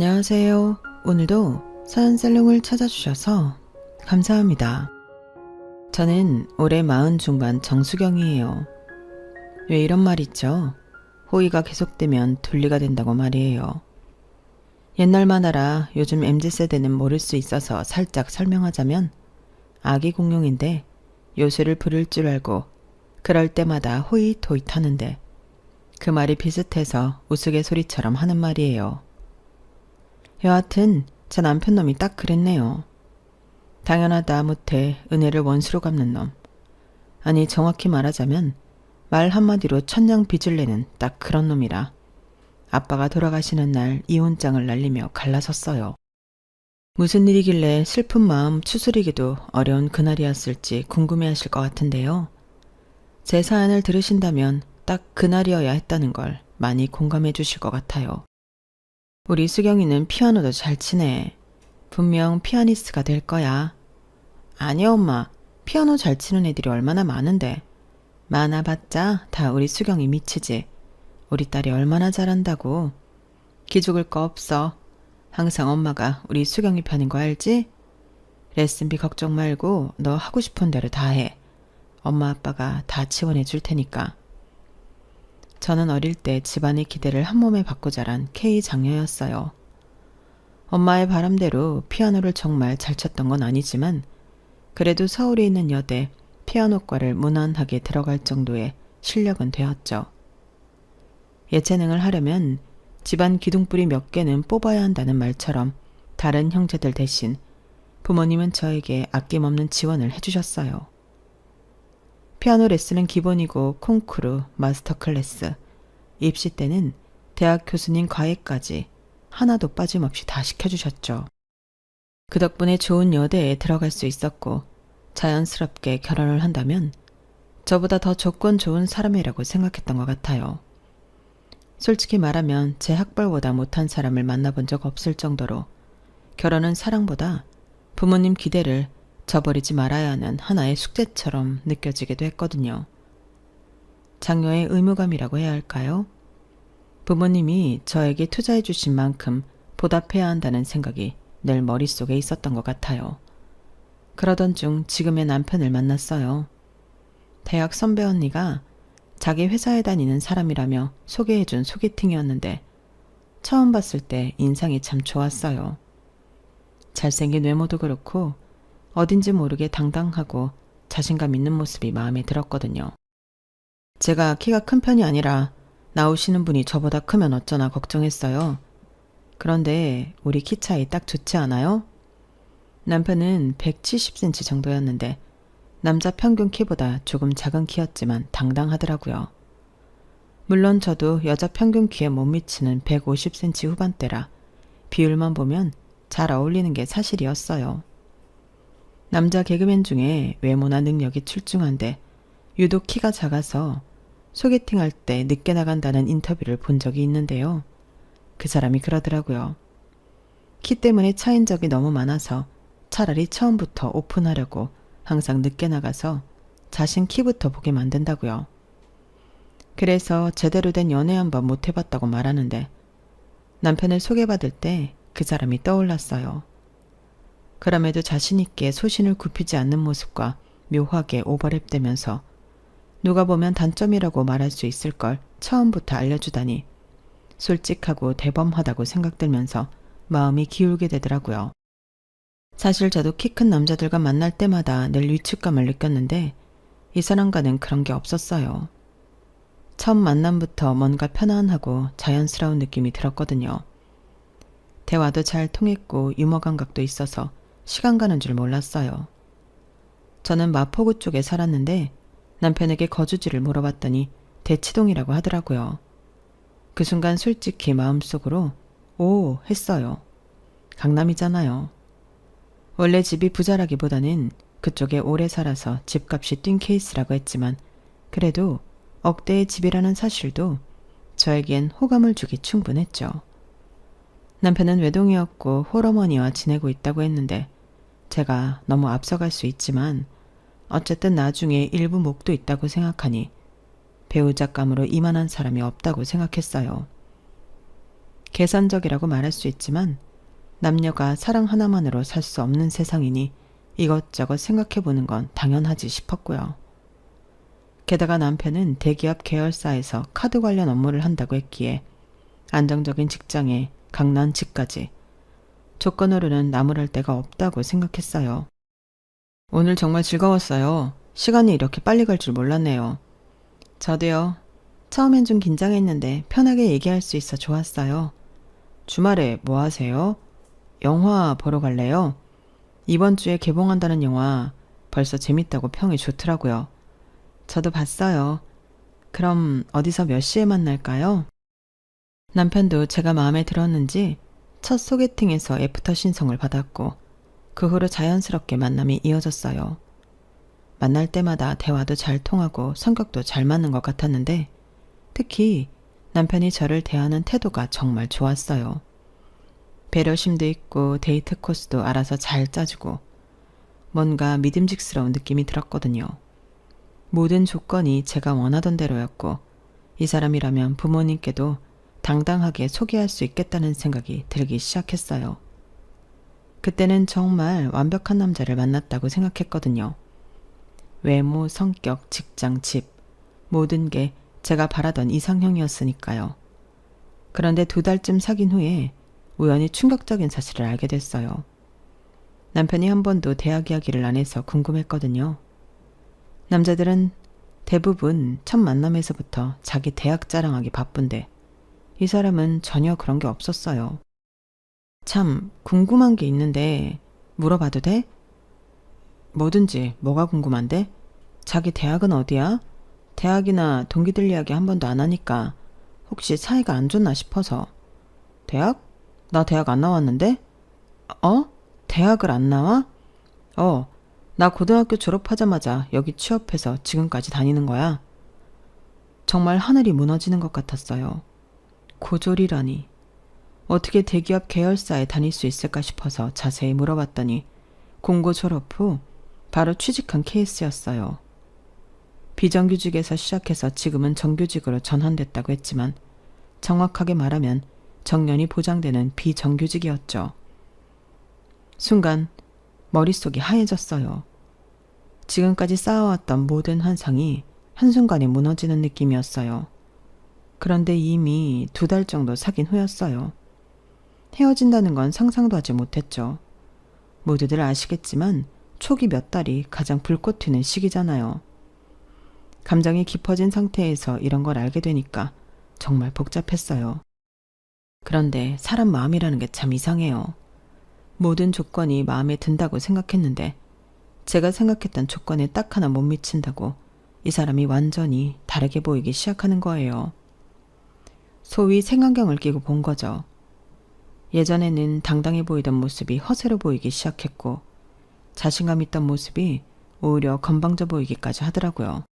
안녕하세요. 오늘도 사연살롱을 찾아주셔서 감사합니다. 저는 올해 40 중반 정수경이에요. 왜 이런 말 있죠? 호의가 계속되면 둘리가 된다고 말이에요. 옛날만 알아 요즘 MZ세대는 모를 수 있어서 살짝 설명하자면 아기 공룡인데 요술을 부릴 줄 알고 그럴 때마다 호잇호잇 하는데 그 말이 비슷해서 우스갯소리처럼 하는 말이에요. 여하튼 제 남편 놈이 딱 그랬네요. 당연하다 못해 은혜를 원수로 갚는 놈. 아니 정확히 말하자면 말 한마디로 천냥 빚을 내는 딱 그런 놈이라 아빠가 돌아가시는 날 이혼장을 날리며 갈라섰어요. 무슨 일이길래 슬픈 마음 추스리기도 어려운 그날이었을지 궁금해하실 것 같은데요. 제 사연을 들으신다면 딱 그날이어야 했다는 걸 많이 공감해 주실 것 같아요. 우리 수경이는 피아노도 잘 치네. 분명 피아니스트가 될 거야. 아니 엄마, 피아노 잘 치는 애들이 얼마나 많은데. 많아봤자 다 우리 수경이 미치지. 우리 딸이 얼마나 잘한다고. 기죽을 거 없어. 항상 엄마가 우리 수경이 편인 거 알지? 레슨비 걱정 말고 너 하고 싶은 대로 다 해. 엄마 아빠가 다 지원해 줄 테니까. 저는 어릴 때 집안의 기대를 한 몸에 받고 자란 K 장녀였어요. 엄마의 바람대로 피아노를 정말 잘 쳤던 건 아니지만 그래도 서울에 있는 여대 피아노과를 무난하게 들어갈 정도의 실력은 되었죠. 예체능을 하려면 집안 기둥뿌리 몇 개는 뽑아야 한다는 말처럼 다른 형제들 대신 부모님은 저에게 아낌없는 지원을 해주셨어요. 피아노 레슨은 기본이고 콩쿠르, 마스터 클래스, 입시 때는 대학 교수님 과외까지 하나도 빠짐없이 다 시켜주셨죠. 그 덕분에 좋은 여대에 들어갈 수 있었고 자연스럽게 결혼을 한다면 저보다 더 조건 좋은 사람이라고 생각했던 것 같아요. 솔직히 말하면 제 학벌보다 못한 사람을 만나본 적 없을 정도로 결혼은 사랑보다 부모님 기대를 저버리지 말아야 하는 하나의 숙제처럼 느껴지기도 했거든요. 장녀의 의무감이라고 해야 할까요? 부모님이 저에게 투자해 주신 만큼 보답해야 한다는 생각이 늘 머릿속에 있었던 것 같아요. 그러던 중 지금의 남편을 만났어요. 대학 선배 언니가 자기 회사에 다니는 사람이라며 소개해준 소개팅이었는데 처음 봤을 때 인상이 참 좋았어요. 잘생긴 외모도 그렇고 어딘지 모르게 당당하고 자신감 있는 모습이 마음에 들었거든요. 제가 키가 큰 편이 아니라 나오시는 분이 저보다 크면 어쩌나 걱정했어요. 그런데 우리 키 차이 딱 좋지 않아요? 남편은 170cm 정도였는데 남자 평균 키보다 조금 작은 키였지만 당당하더라고요. 물론 저도 여자 평균 키에 못 미치는 150cm 후반대라 비율만 보면 잘 어울리는 게 사실이었어요. 남자 개그맨 중에 외모나 능력이 출중한데 유독 키가 작아서 소개팅할 때 늦게 나간다는 인터뷰를 본 적이 있는데요. 그 사람이 그러더라고요. 키 때문에 차인 적이 너무 많아서 차라리 처음부터 오픈하려고 항상 늦게 나가서 자신 키부터 보게 만든다고요. 그래서 제대로 된 연애 한번 못 해봤다고 말하는데 남편을 소개받을 때 그 사람이 떠올랐어요. 그럼에도 자신있게 소신을 굽히지 않는 모습과 묘하게 오버랩되면서 누가 보면 단점이라고 말할 수 있을 걸 처음부터 알려주다니 솔직하고 대범하다고 생각들면서 마음이 기울게 되더라고요. 사실 저도 키 큰 남자들과 만날 때마다 늘 위축감을 느꼈는데 이 사람과는 그런 게 없었어요. 처음 만남부터 뭔가 편안하고 자연스러운 느낌이 들었거든요. 대화도 잘 통했고 유머 감각도 있어서 시간 가는 줄 몰랐어요. 저는 마포구 쪽에 살았는데 남편에게 거주지를 물어봤더니 대치동이라고 하더라고요. 그 순간 솔직히 마음속으로 오 했어요. 강남이잖아요. 원래 집이 부자라기보다는 그쪽에 오래 살아서 집값이 뛴 케이스라고 했지만 그래도 억대의 집이라는 사실도 저에겐 호감을 주기 충분했죠. 남편은 외동이었고 홀어머니와 지내고 있다고 했는데 제가 너무 앞서갈 수 있지만 어쨌든 나중에 일부 목도 있다고 생각하니 배우자감으로 이만한 사람이 없다고 생각했어요. 계산적이라고 말할 수 있지만 남녀가 사랑 하나만으로 살 수 없는 세상이니 이것저것 생각해보는 건 당연하지 싶었고요. 게다가 남편은 대기업 계열사에서 카드 관련 업무를 한다고 했기에 안정적인 직장에 강남 집까지 조건으로는 나무랄 데가 없다고 생각했어요. 오늘 정말 즐거웠어요. 시간이 이렇게 빨리 갈 줄 몰랐네요. 저도요. 처음엔 좀 긴장했는데 편하게 얘기할 수 있어 좋았어요. 주말에 뭐 하세요? 영화 보러 갈래요? 이번 주에 개봉한다는 영화 벌써 재밌다고 평이 좋더라고요. 저도 봤어요. 그럼 어디서 몇 시에 만날까요? 남편도 제가 마음에 들었는지 첫 소개팅에서 애프터 신청을 받았고 그 후로 자연스럽게 만남이 이어졌어요. 만날 때마다 대화도 잘 통하고 성격도 잘 맞는 것 같았는데 특히 남편이 저를 대하는 태도가 정말 좋았어요. 배려심도 있고 데이트 코스도 알아서 잘 짜주고 뭔가 믿음직스러운 느낌이 들었거든요. 모든 조건이 제가 원하던 대로였고 이 사람이라면 부모님께도 당당하게 소개할 수 있겠다는 생각이 들기 시작했어요. 그때는 정말 완벽한 남자를 만났다고 생각했거든요. 외모, 성격, 직장, 집 모든 게 제가 바라던 이상형이었으니까요. 그런데 2달쯤 사귄 후에 우연히 충격적인 사실을 알게 됐어요. 남편이 한 번도 대학 이야기를 안 해서 궁금했거든요. 남자들은 대부분 첫 만남에서부터 자기 대학 자랑하기 바쁜데 이 사람은 전혀 그런 게 없었어요. 참 궁금한 게 있는데 물어봐도 돼? 뭐든지. 뭐가 궁금한데? 자기 대학은 어디야? 대학이나 동기들 이야기 한 번도 안 하니까 혹시 사이가 안 좋나 싶어서. 대학? 나 대학 안 나왔는데? 어? 대학을 안 나와? 나 고등학교 졸업하자마자 여기 취업해서 지금까지 다니는 거야. 정말 하늘이 무너지는 것 같았어요. 고졸이라니. 어떻게 대기업 계열사에 다닐 수 있을까 싶어서 자세히 물어봤더니 공고 졸업 후 바로 취직한 케이스였어요. 비정규직에서 시작해서 지금은 정규직으로 전환됐다고 했지만 정확하게 말하면 정년이 보장되는 비정규직이었죠. 순간 머릿속이 하얘졌어요. 지금까지 쌓아왔던 모든 환상이 한순간에 무너지는 느낌이었어요. 그런데 이미 2달 정도 사귄 후였어요. 헤어진다는 건 상상도 하지 못했죠. 모두들 아시겠지만 초기 몇 달이 가장 불꽃 튀는 시기잖아요. 감정이 깊어진 상태에서 이런 걸 알게 되니까 정말 복잡했어요. 그런데 사람 마음이라는 게 참 이상해요. 모든 조건이 마음에 든다고 생각했는데 제가 생각했던 조건에 딱 하나 못 미친다고 이 사람이 완전히 다르게 보이기 시작하는 거예요. 소위 색안경을 끼고 본 거죠. 예전에는 당당해 보이던 모습이 허세로 보이기 시작했고 자신감 있던 모습이 오히려 건방져 보이기까지 하더라고요.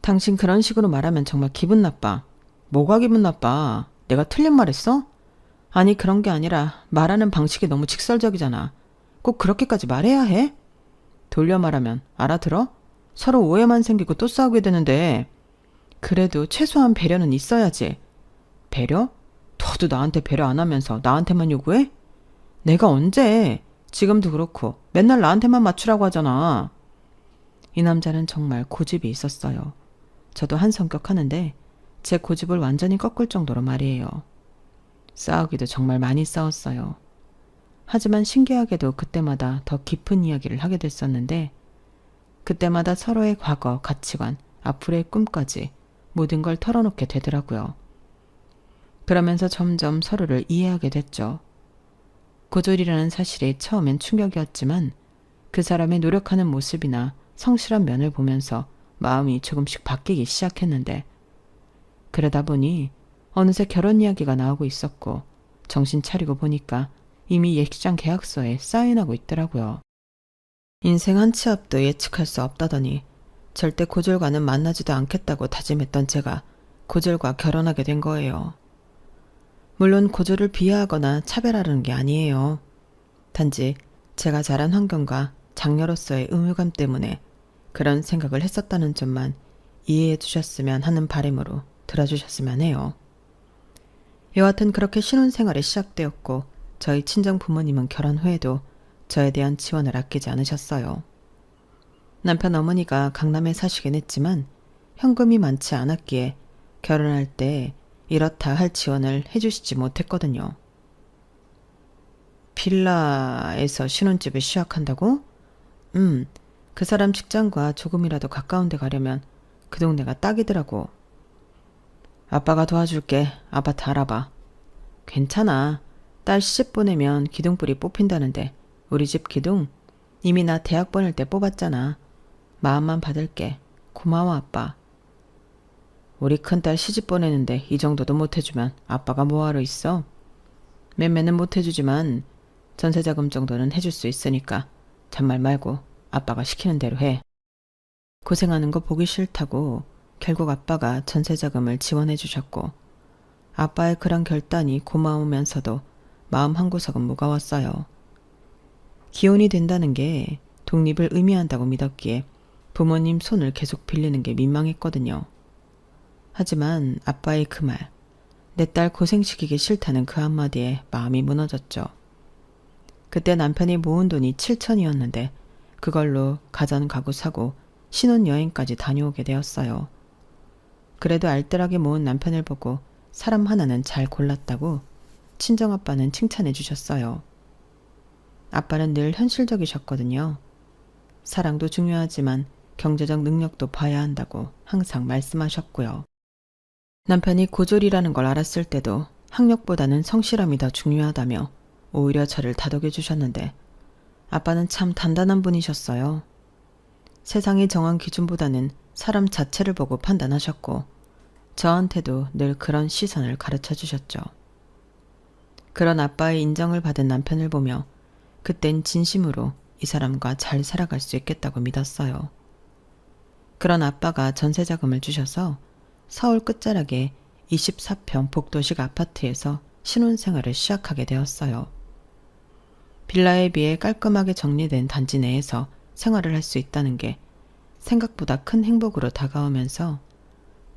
당신 그런 식으로 말하면 정말 기분 나빠. 뭐가 기분 나빠? 내가 틀린 말 했어? 아니 그런 게 아니라 말하는 방식이 너무 직설적이잖아. 꼭 그렇게까지 말해야 해? 돌려 말하면 알아들어? 서로 오해만 생기고 또 싸우게 되는데 그래도 최소한 배려는 있어야지. 배려? 너도 나한테 배려 안 하면서 나한테만 요구해? 내가 언제? 지금도 그렇고 맨날 나한테만 맞추라고 하잖아. 이 남자는 정말 고집이 있었어요. 저도 한 성격 하는데 제 고집을 완전히 꺾을 정도로 말이에요. 싸우기도 정말 많이 싸웠어요. 하지만 신기하게도 그때마다 더 깊은 이야기를 하게 됐었는데 그때마다 서로의 과거, 가치관, 앞으로의 꿈까지 모든 걸 털어놓게 되더라고요. 그러면서 점점 서로를 이해하게 됐죠. 고졸이라는 사실이 처음엔 충격이었지만 그 사람의 노력하는 모습이나 성실한 면을 보면서 마음이 조금씩 바뀌기 시작했는데 그러다 보니 어느새 결혼 이야기가 나오고 있었고 정신 차리고 보니까 이미 예식장 계약서에 사인하고 있더라고요. 인생 한 치 앞도 예측할 수 없다더니 절대 고졸과는 만나지도 않겠다고 다짐했던 제가 고졸과 결혼하게 된 거예요. 물론 고졸을 비하하거나 차별하려는 게 아니에요. 단지 제가 자란 환경과 장녀로서의 의무감 때문에 그런 생각을 했었다는 점만 이해해 주셨으면 하는 바람으로 들어주셨으면 해요. 여하튼 그렇게 신혼생활이 시작되었고 저희 친정 부모님은 결혼 후에도 저에 대한 지원을 아끼지 않으셨어요. 남편 어머니가 강남에 사시긴 했지만 현금이 많지 않았기에 결혼할 때 이렇다 할 지원을 해주시지 못했거든요. 빌라에서 신혼집을 시작한다고? 그 사람 직장과 조금이라도 가까운 데 가려면 그 동네가 딱이더라고. 아빠가 도와줄게. 아파트 알아봐. 괜찮아. 딸 시집 보내면 기둥불이 뽑힌다는데 우리 집 기둥 이미 나 대학 보낼 때 뽑았잖아. 마음만 받을게. 고마워 아빠. 우리 큰딸 시집 보내는데 이 정도도 못 해주면 아빠가 뭐하러 있어? 매매는 못 해주지만 전세자금 정도는 해줄 수 있으니까 잔말 말고 아빠가 시키는 대로 해. 고생하는 거 보기 싫다고 결국 아빠가 전세자금을 지원해 주셨고 아빠의 그런 결단이 고마우면서도 마음 한구석은 무거웠어요. 기혼이 된다는 게 독립을 의미한다고 믿었기에 부모님 손을 계속 빌리는 게 민망했거든요. 하지만 아빠의 그 말, 내 딸 고생시키기 싫다는 그 한마디에 마음이 무너졌죠. 그때 남편이 모은 돈이 7천이었는데 그걸로 가전 가구 사고 신혼여행까지 다녀오게 되었어요. 그래도 알뜰하게 모은 남편을 보고 사람 하나는 잘 골랐다고 친정아빠는 칭찬해 주셨어요. 아빠는 늘 현실적이셨거든요. 사랑도 중요하지만 경제적 능력도 봐야 한다고 항상 말씀하셨고요. 남편이 고졸이라는 걸 알았을 때도 학력보다는 성실함이 더 중요하다며 오히려 저를 다독여 주셨는데 아빠는 참 단단한 분이셨어요. 세상이 정한 기준보다는 사람 자체를 보고 판단하셨고 저한테도 늘 그런 시선을 가르쳐 주셨죠. 그런 아빠의 인정을 받은 남편을 보며 그땐 진심으로 이 사람과 잘 살아갈 수 있겠다고 믿었어요. 그런 아빠가 전세자금을 주셔서 서울 끝자락에 24평 복도식 아파트에서 신혼생활을 시작하게 되었어요. 빌라에 비해 깔끔하게 정리된 단지 내에서 생활을 할 수 있다는 게 생각보다 큰 행복으로 다가오면서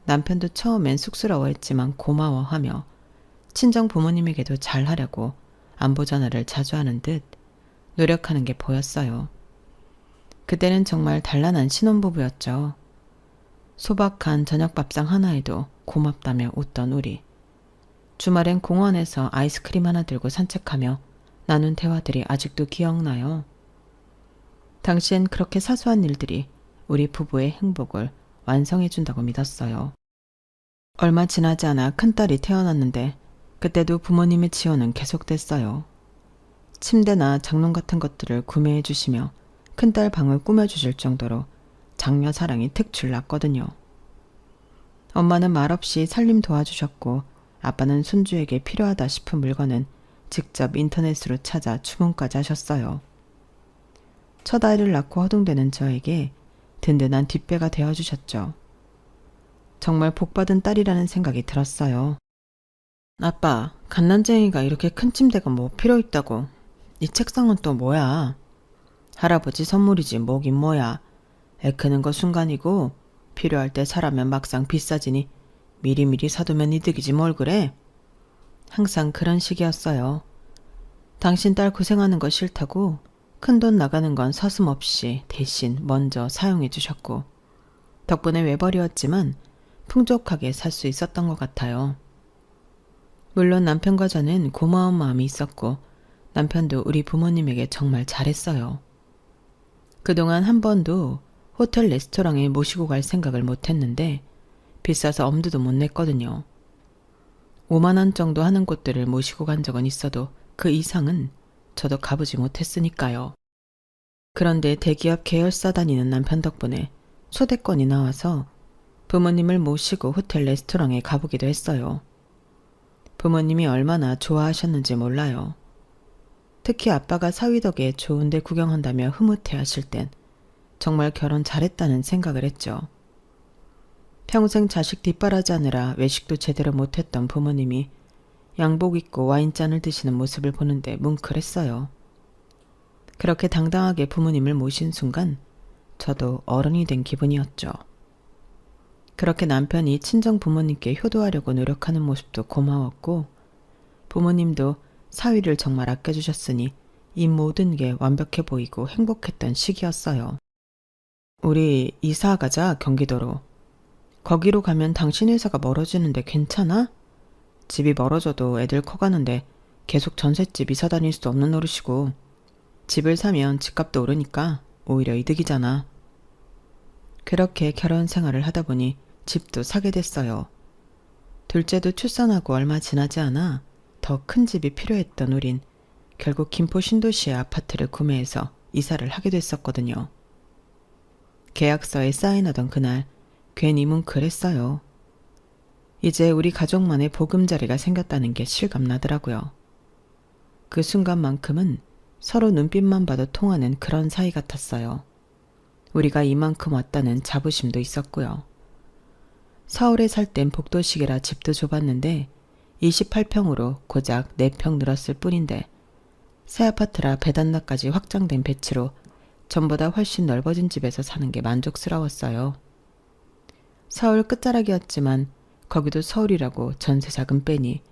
남편도 처음엔 쑥스러워했지만 고마워하며 친정 부모님에게도 잘하려고 안부 전화를 자주 하는 듯 노력하는 게 보였어요. 그때는 정말 단란한 신혼부부였죠. 소박한 저녁밥상 하나에도 고맙다며 웃던 우리. 주말엔 공원에서 아이스크림 하나 들고 산책하며 나눈 대화들이 아직도 기억나요. 당시엔 그렇게 사소한 일들이 우리 부부의 행복을 완성해준다고 믿었어요. 얼마 지나지 않아 큰딸이 태어났는데 그때도 부모님의 지원은 계속됐어요. 침대나 장롱 같은 것들을 구매해 주시며 큰딸 방을 꾸며주실 정도로 장녀 사랑이 특출 났거든요. 엄마는 말없이 살림 도와주셨고 아빠는 손주에게 필요하다 싶은 물건은 직접 인터넷으로 찾아 주문까지 하셨어요. 첫 아이를 낳고 허둥대는 저에게 든든한 뒷배가 되어주셨죠. 정말 복받은 딸이라는 생각이 들었어요. 아빠, 갓난쟁이가 이렇게 큰 침대가 뭐 필요 있다고. 이 책상은 또 뭐야? 할아버지 선물이지 뭐긴 뭐야. 애 크는 거 순간이고 필요할 때 사라면 막상 비싸지니 미리미리 사두면 이득이지 뭘 그래? 항상 그런 식이었어요. 당신 딸 고생하는 거 싫다고 큰돈 나가는 건 서슴없이 대신 먼저 사용해 주셨고 덕분에 외벌이었지만 풍족하게 살 수 있었던 것 같아요. 물론 남편과 저는 고마운 마음이 있었고 남편도 우리 부모님에게 정말 잘했어요. 그동안 한 번도 호텔 레스토랑에 모시고 갈 생각을 못했는데 비싸서 엄두도 못 냈거든요. 5만 원 정도 하는 곳들을 모시고 간 적은 있어도 그 이상은 저도 가보지 못했으니까요. 그런데 대기업 계열사 다니는 남편 덕분에 초대권이 나와서 부모님을 모시고 호텔 레스토랑에 가보기도 했어요. 부모님이 얼마나 좋아하셨는지 몰라요. 특히 아빠가 사위 덕에 좋은 데 구경한다며 흐뭇해 하실 땐 정말 결혼 잘했다는 생각을 했죠. 평생 자식 뒷바라지하느라 외식도 제대로 못했던 부모님이 양복 입고 와인잔을 드시는 모습을 보는데 뭉클했어요. 그렇게 당당하게 부모님을 모신 순간 저도 어른이 된 기분이었죠. 그렇게 남편이 친정 부모님께 효도하려고 노력하는 모습도 고마웠고 부모님도 사위를 정말 아껴주셨으니 이 모든 게 완벽해 보이고 행복했던 시기였어요. 우리 이사 가자, 경기도로. 거기로 가면 당신 회사가 멀어지는데 괜찮아? 집이 멀어져도 애들 커가는데 계속 전셋집 이사 다닐 수 없는 노릇이고, 집을 사면 집값도 오르니까 오히려 이득이잖아. 그렇게 결혼 생활을 하다 보니 집도 사게 됐어요. 둘째도 출산하고 얼마 지나지 않아 더 큰 집이 필요했던 우린 결국 김포 신도시의 아파트를 구매해서 이사를 하게 됐었거든요. 계약서에 사인하던 그날 괜히 뭉클했어요. 이제 우리 가족만의 보금자리가 생겼다는 게 실감나더라고요. 그 순간만큼은 서로 눈빛만 봐도 통하는 그런 사이 같았어요. 우리가 이만큼 왔다는 자부심도 있었고요. 서울에 살 땐 복도식이라 집도 좁았는데 28평으로 고작 4평 늘었을 뿐인데 새 아파트라 베란다까지 확장된 배치로 전보다 훨씬 넓어진 집에서 사는 게 만족스러웠어요. 서울 끝자락이었지만 거기도 서울이라고 전세 자금 빼니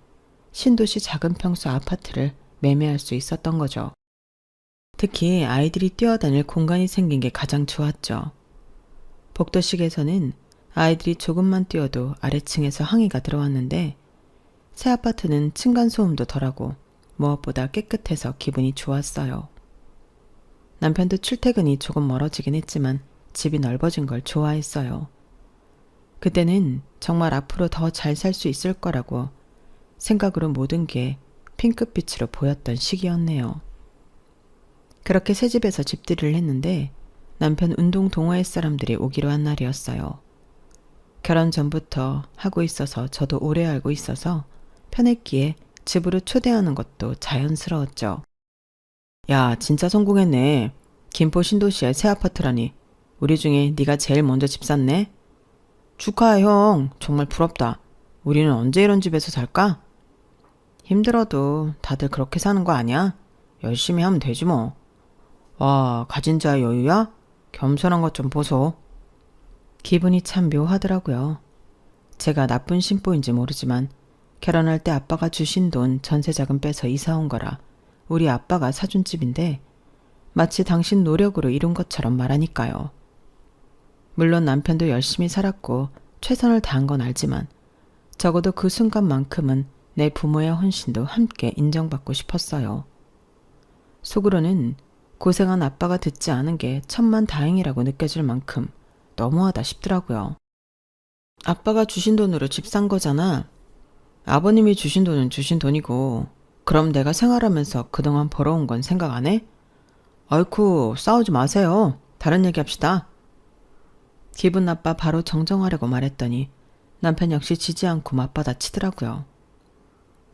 신도시 작은 평수 아파트를 매매할 수 있었던 거죠. 특히 아이들이 뛰어다닐 공간이 생긴 게 가장 좋았죠. 복도식에서는 아이들이 조금만 뛰어도 아래층에서 항의가 들어왔는데 새 아파트는 층간소음도 덜하고 무엇보다 깨끗해서 기분이 좋았어요. 남편도 출퇴근이 조금 멀어지긴 했지만 집이 넓어진 걸 좋아했어요. 그때는 정말 앞으로 더 잘 살 수 있을 거라고 생각으로 모든 게 핑크빛으로 보였던 시기였네요. 그렇게 새 집에서 집들이를 했는데 남편 운동 동호회 사람들이 오기로 한 날이었어요. 결혼 전부터 하고 있어서 저도 오래 알고 있어서 편했기에 집으로 초대하는 것도 자연스러웠죠. 야, 진짜 성공했네. 김포 신도시의 새 아파트라니. 우리 중에 네가 제일 먼저 집 샀네. 축하해, 형. 정말 부럽다. 우리는 언제 이런 집에서 살까? 힘들어도 다들 그렇게 사는 거 아니야? 열심히 하면 되지 뭐. 와, 가진 자의 여유야? 겸손한 것 좀 보소. 기분이 참 묘하더라고요. 제가 나쁜 심보인지 모르지만 결혼할 때 아빠가 주신 돈 전세자금 빼서 이사 온 거라 우리 아빠가 사준 집인데 마치 당신 노력으로 이룬 것처럼 말하니까요. 물론 남편도 열심히 살았고 최선을 다한 건 알지만 적어도 그 순간만큼은 내 부모의 헌신도 함께 인정받고 싶었어요. 속으로는 고생한 아빠가 듣지 않은 게 천만다행이라고 느껴질 만큼 너무하다 싶더라고요. 아빠가 주신 돈으로 집 산 거잖아. 아버님이 주신 돈은 주신 돈이고 그럼 내가 생활하면서 그동안 벌어온 건 생각 안 해? 아이쿠, 싸우지 마세요. 다른 얘기 합시다. 기분 나빠 바로 정정하려고 말했더니 남편 역시 지지 않고 맞받아치더라고요.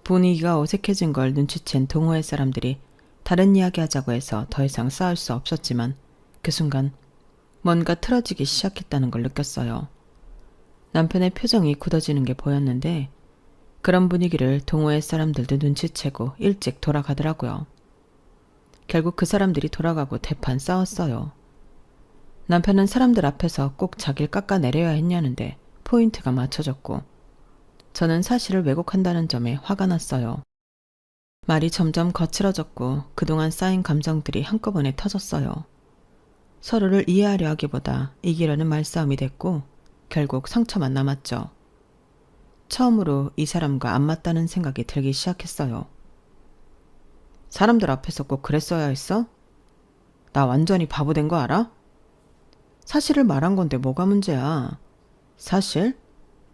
분위기가 어색해진 걸 눈치챈 동호회 사람들이 다른 이야기 하자고 해서 더 이상 싸울 수 없었지만 그 순간 뭔가 틀어지기 시작했다는 걸 느꼈어요. 남편의 표정이 굳어지는 게 보였는데 그런 분위기를 동호회 사람들도 눈치채고 일찍 돌아가더라고요. 결국 그 사람들이 돌아가고 대판 싸웠어요. 남편은 사람들 앞에서 꼭 자기를 깎아내려야 했냐는데 포인트가 맞춰졌고 저는 사실을 왜곡한다는 점에 화가 났어요. 말이 점점 거칠어졌고 그동안 쌓인 감정들이 한꺼번에 터졌어요. 서로를 이해하려 하기보다 이기려는 말싸움이 됐고 결국 상처만 남았죠. 처음으로 이 사람과 안 맞다는 생각이 들기 시작했어요. 사람들 앞에서 꼭 그랬어야 했어? 나 완전히 바보 된 거 알아? 사실을 말한 건데 뭐가 문제야? 사실?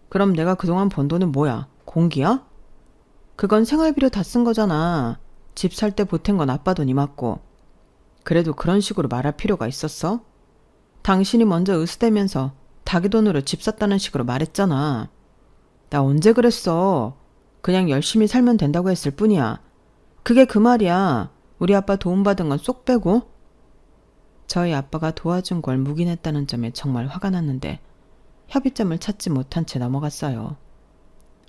그럼 내가 그동안 번 돈은 뭐야? 공기야? 그건 생활비로 다 쓴 거잖아. 집 살 때 보탠 건 아빠 돈이 맞고. 그래도 그런 식으로 말할 필요가 있었어? 당신이 먼저 으스대면서 자기 돈으로 집 샀다는 식으로 말했잖아. 나 언제 그랬어? 그냥 열심히 살면 된다고 했을 뿐이야. 그게 그 말이야. 우리 아빠 도움받은 건 쏙 빼고. 저희 아빠가 도와준 걸 묵인했다는 점에 정말 화가 났는데 협의점을 찾지 못한 채 넘어갔어요.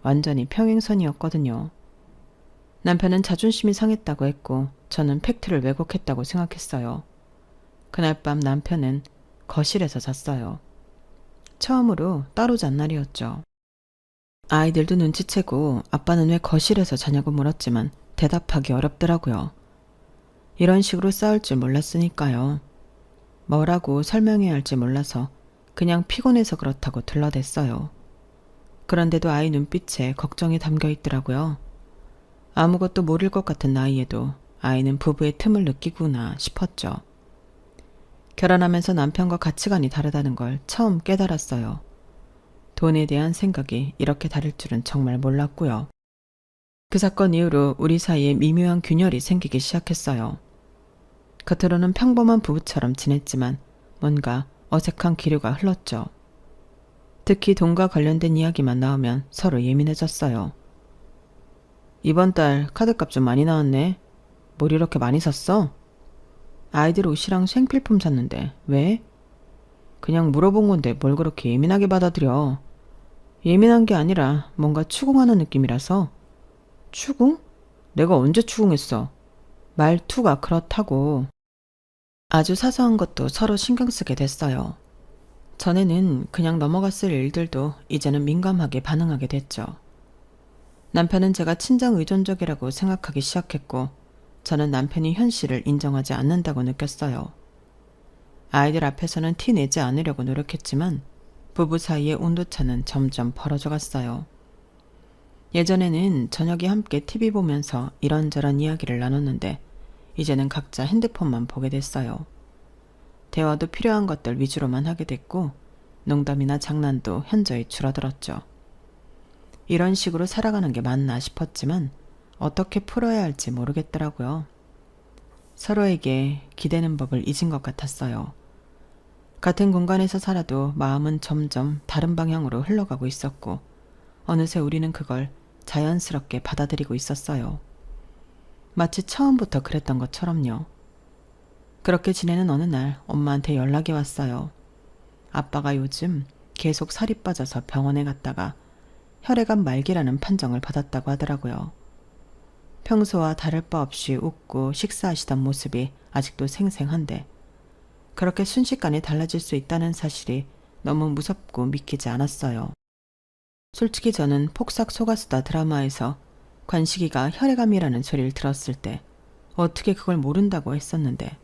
완전히 평행선이었거든요. 남편은 자존심이 상했다고 했고 저는 팩트를 왜곡했다고 생각했어요. 그날 밤 남편은 거실에서 잤어요. 처음으로 따로 잔 날이었죠. 아이들도 눈치채고 아빠는 왜 거실에서 자냐고 물었지만 대답하기 어렵더라고요. 이런 식으로 싸울 줄 몰랐으니까요. 뭐라고 설명해야 할지 몰라서 그냥 피곤해서 그렇다고 들러댔어요. 그런데도 아이 눈빛에 걱정이 담겨 있더라고요. 아무것도 모를 것 같은 나이에도 아이는 부부의 틈을 느끼구나 싶었죠. 결혼하면서 남편과 가치관이 다르다는 걸 처음 깨달았어요. 돈에 대한 생각이 이렇게 다를 줄은 정말 몰랐고요. 그 사건 이후로 우리 사이에 미묘한 균열이 생기기 시작했어요. 겉으로는 평범한 부부처럼 지냈지만 뭔가 어색한 기류가 흘렀죠. 특히 돈과 관련된 이야기만 나오면 서로 예민해졌어요. 이번 달 카드값 좀 많이 나왔네. 뭘 이렇게 많이 샀어? 아이들 옷이랑 생필품 샀는데 왜? 그냥 물어본 건데 뭘 그렇게 예민하게 받아들여. 예민한 게 아니라 뭔가 추궁하는 느낌이라서. 추궁? 내가 언제 추궁했어? 말투가 그렇다고. 아주 사소한 것도 서로 신경 쓰게 됐어요. 전에는 그냥 넘어갔을 일들도 이제는 민감하게 반응하게 됐죠. 남편은 제가 친정 의존적이라고 생각하기 시작했고 저는 남편이 현실을 인정하지 않는다고 느꼈어요. 아이들 앞에서는 티 내지 않으려고 노력했지만 부부 사이의 온도차는 점점 벌어져 갔어요. 예전에는 저녁에 함께 TV 보면서 이런저런 이야기를 나눴는데 이제는 각자 핸드폰만 보게 됐어요. 대화도 필요한 것들 위주로만 하게 됐고 농담이나 장난도 현저히 줄어들었죠. 이런 식으로 살아가는 게 맞나 싶었지만 어떻게 풀어야 할지 모르겠더라고요. 서로에게 기대는 법을 잊은 것 같았어요. 같은 공간에서 살아도 마음은 점점 다른 방향으로 흘러가고 있었고 어느새 우리는 그걸 자연스럽게 받아들이고 있었어요. 마치 처음부터 그랬던 것처럼요. 그렇게 지내는 어느 날 엄마한테 연락이 왔어요. 아빠가 요즘 계속 살이 빠져서 병원에 갔다가 혈액암 말기라는 판정을 받았다고 하더라고요. 평소와 다를 바 없이 웃고 식사하시던 모습이 아직도 생생한데 그렇게 순식간에 달라질 수 있다는 사실이 너무 무섭고 믿기지 않았어요. 솔직히 저는 폭삭 속았수다 드라마에서 관식이가 혈액암이라는 소리를 들었을 때 어떻게 그걸 모른다고 했었는데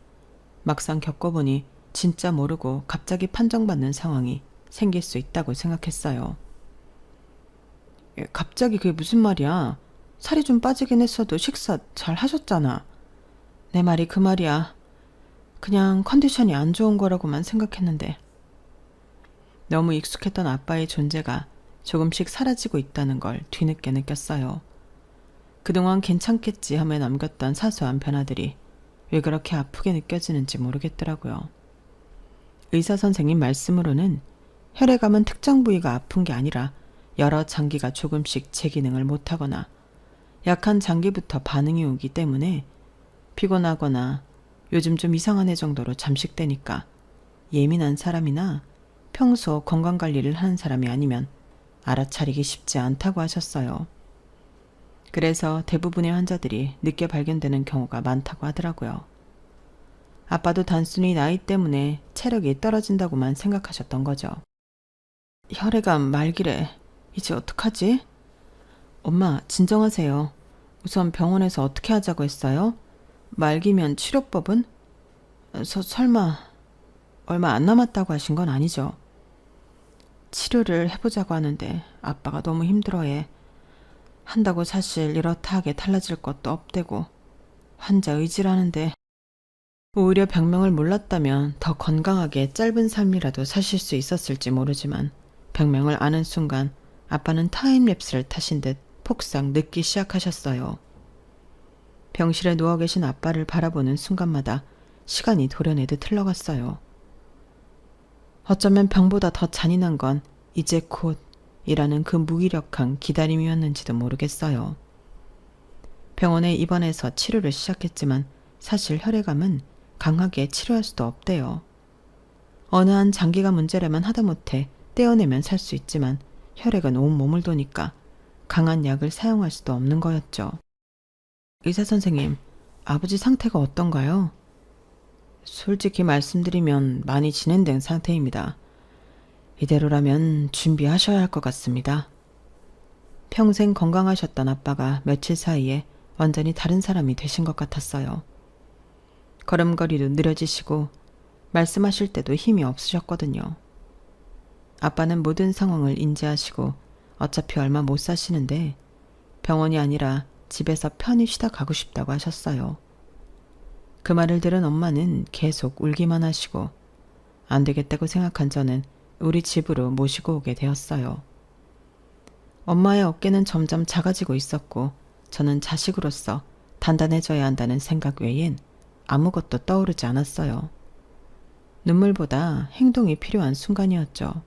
막상 겪어보니 진짜 모르고 갑자기 판정받는 상황이 생길 수 있다고 생각했어요. 갑자기 그게 무슨 말이야? 살이 좀 빠지긴 했어도 식사 잘 하셨잖아. 내 말이 그 말이야. 그냥 컨디션이 안 좋은 거라고만 생각했는데. 너무 익숙했던 아빠의 존재가 조금씩 사라지고 있다는 걸 뒤늦게 느꼈어요. 그동안 괜찮겠지 하며 남겼던 사소한 변화들이 왜 그렇게 아프게 느껴지는지 모르겠더라고요. 의사 선생님 말씀으로는 혈액암은 특정 부위가 아픈 게 아니라 여러 장기가 조금씩 제 기능을 못하거나 약한 장기부터 반응이 오기 때문에 피곤하거나 요즘 좀 이상한 애 정도로 잠식되니까 예민한 사람이나 평소 건강관리를 하는 사람이 아니면 알아차리기 쉽지 않다고 하셨어요. 그래서 대부분의 환자들이 늦게 발견되는 경우가 많다고 하더라고요. 아빠도 단순히 나이 때문에 체력이 떨어진다고만 생각하셨던 거죠. 혈액암 말기래. 이제 어떡하지? 엄마, 진정하세요. 우선 병원에서 어떻게 하자고 했어요? 말기면 치료법은? 설마 얼마 안 남았다고 하신 건 아니죠? 치료를 해보자고 하는데 아빠가 너무 힘들어해. 한다고 사실 이렇다 하게 달라질 것도 없대고 환자 의지라는데 오히려 병명을 몰랐다면 더 건강하게 짧은 삶이라도 사실 수 있었을지 모르지만 병명을 아는 순간 아빠는 타임랩스를 타신 듯 폭삭 늙기 시작하셨어요. 병실에 누워 계신 아빠를 바라보는 순간마다 시간이 도려내듯 흘러갔어요. 어쩌면 병보다 더 잔인한 건 이제 곧 이라는 그 무기력한 기다림이었는지도 모르겠어요. 병원에 입원해서 치료를 시작했지만 사실 혈액암은 강하게 치료할 수도 없대요. 어느 한 장기가 문제라면 하다못해 떼어내면 살 수 있지만 혈액은 온 몸을 도니까 강한 약을 사용할 수도 없는 거였죠. 의사 선생님, 아버지 상태가 어떤가요? 솔직히 말씀드리면 많이 진행된 상태입니다. 이대로라면 준비하셔야 할 것 같습니다. 평생 건강하셨던 아빠가 며칠 사이에 완전히 다른 사람이 되신 것 같았어요. 걸음걸이도 느려지시고 말씀하실 때도 힘이 없으셨거든요. 아빠는 모든 상황을 인지하시고 어차피 얼마 못 사시는데 병원이 아니라 집에서 편히 쉬다 가고 싶다고 하셨어요. 그 말을 들은 엄마는 계속 울기만 하시고 안 되겠다고 생각한 저는 우리 집으로 모시고 오게 되었어요. 엄마의 어깨는 점점 작아지고 있었고 저는 자식으로서 단단해져야 한다는 생각 외엔 아무것도 떠오르지 않았어요. 눈물보다 행동이 필요한 순간이었죠.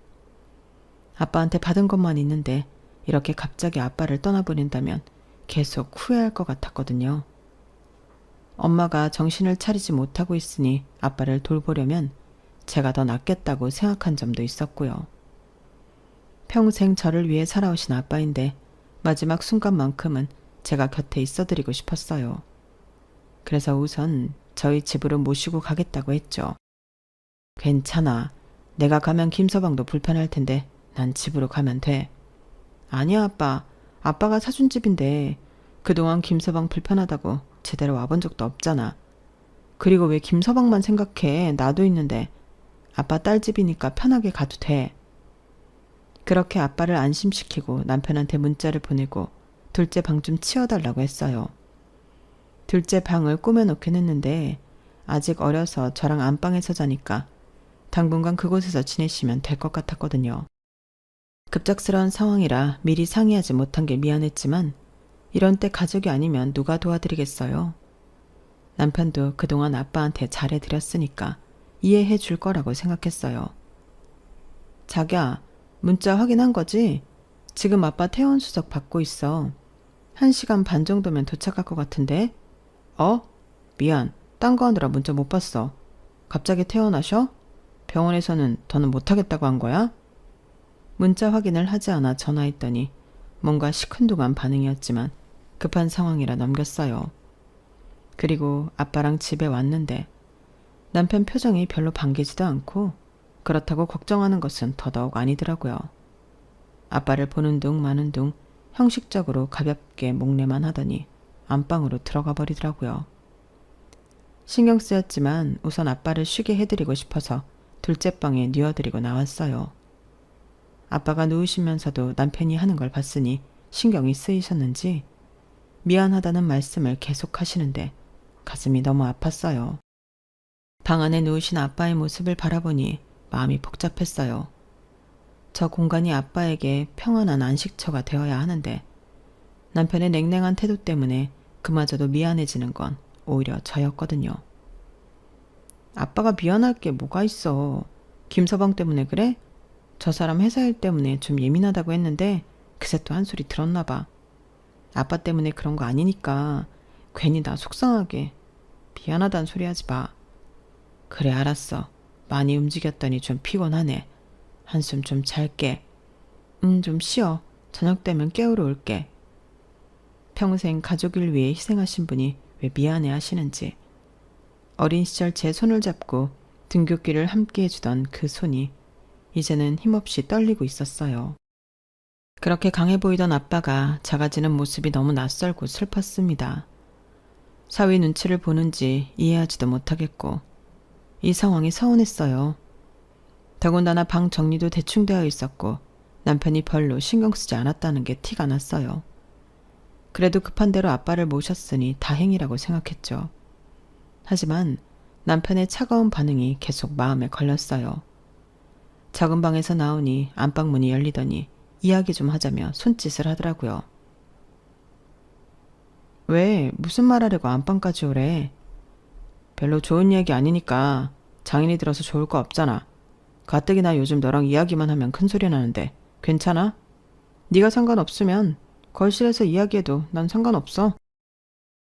아빠한테 받은 것만 있는데 이렇게 갑자기 아빠를 떠나버린다면 계속 후회할 것 같았거든요. 엄마가 정신을 차리지 못하고 있으니 아빠를 돌보려면 제가 더 낫겠다고 생각한 점도 있었고요. 평생 저를 위해 살아오신 아빠인데 마지막 순간만큼은 제가 곁에 있어드리고 싶었어요. 그래서 우선 저희 집으로 모시고 가겠다고 했죠. 괜찮아. 내가 가면 김서방도 불편할 텐데 난 집으로 가면 돼. 아니야, 아빠. 아빠가 사준 집인데 그동안 김서방 불편하다고 제대로 와본 적도 없잖아. 그리고 왜 김서방만 생각해? 나도 있는데. 아빠 딸 집이니까 편하게 가도 돼. 그렇게 아빠를 안심시키고 남편한테 문자를 보내고 둘째 방 좀 치워달라고 했어요. 둘째 방을 꾸며놓긴 했는데 아직 어려서 저랑 안방에서 자니까 당분간 그곳에서 지내시면 될 것 같았거든요. 급작스러운 상황이라 미리 상의하지 못한 게 미안했지만 이런 때 가족이 아니면 누가 도와드리겠어요. 남편도 그동안 아빠한테 잘해드렸으니까 이해해 줄 거라고 생각했어요. 자기야, 문자 확인한 거지? 지금 아빠 퇴원 수석 받고 있어. 1시간 반 정도면 도착할 것 같은데? 미안. 딴 거 하느라 문자 못 봤어. 갑자기 퇴원하셔? 병원에서는 더는 못하겠다고 한 거야? 문자 확인을 하지 않아 전화했더니 뭔가 시큰둥한 반응이었지만 급한 상황이라 넘겼어요. 그리고 아빠랑 집에 왔는데 남편 표정이 별로 반기지도 않고 그렇다고 걱정하는 것은 더더욱 아니더라고요. 아빠를 보는 둥 마는 둥 형식적으로 가볍게 목례만 하더니 안방으로 들어가 버리더라고요. 신경 쓰였지만 우선 아빠를 쉬게 해드리고 싶어서 둘째 방에 뉘어드리고 나왔어요. 아빠가 누우시면서도 남편이 하는 걸 봤으니 신경이 쓰이셨는지 미안하다는 말씀을 계속 하시는데 가슴이 너무 아팠어요. 방 안에 누우신 아빠의 모습을 바라보니 마음이 복잡했어요. 저 공간이 아빠에게 평안한 안식처가 되어야 하는데 남편의 냉랭한 태도 때문에 그마저도 미안해지는 건 오히려 저였거든요. 아빠가 미안할 게 뭐가 있어. 김서방 때문에 그래? 저 사람 회사 일 때문에 좀 예민하다고 했는데 그새 또 한 소리 들었나 봐. 아빠 때문에 그런 거 아니니까 괜히 나 속상하게 미안하다는 소리 하지 마. 그래, 알았어. 많이 움직였더니 좀 피곤하네. 한숨 좀 잘게. 좀 쉬어. 저녁 되면 깨우러 올게. 평생 가족을 위해 희생하신 분이 왜 미안해 하시는지. 어린 시절 제 손을 잡고 등굣길을 함께 해주던 그 손이 이제는 힘없이 떨리고 있었어요. 그렇게 강해 보이던 아빠가 작아지는 모습이 너무 낯설고 슬펐습니다. 사위 눈치를 보는지 이해하지도 못하겠고 이 상황이 서운했어요. 더군다나 방 정리도 대충 되어 있었고 남편이 별로 신경 쓰지 않았다는 게 티가 났어요. 그래도 급한 대로 아빠를 모셨으니 다행이라고 생각했죠. 하지만 남편의 차가운 반응이 계속 마음에 걸렸어요. 작은 방에서 나오니 안방문이 열리더니 이야기 좀 하자며 손짓을 하더라고요. 왜? 무슨 말 하려고 안방까지 오래? 별로 좋은 이야기 아니니까 장인이 들어서 좋을 거 없잖아. 가뜩이나 요즘 너랑 이야기만 하면 큰소리 나는데 괜찮아? 네가 상관없으면 거실에서 이야기해도 난 상관없어.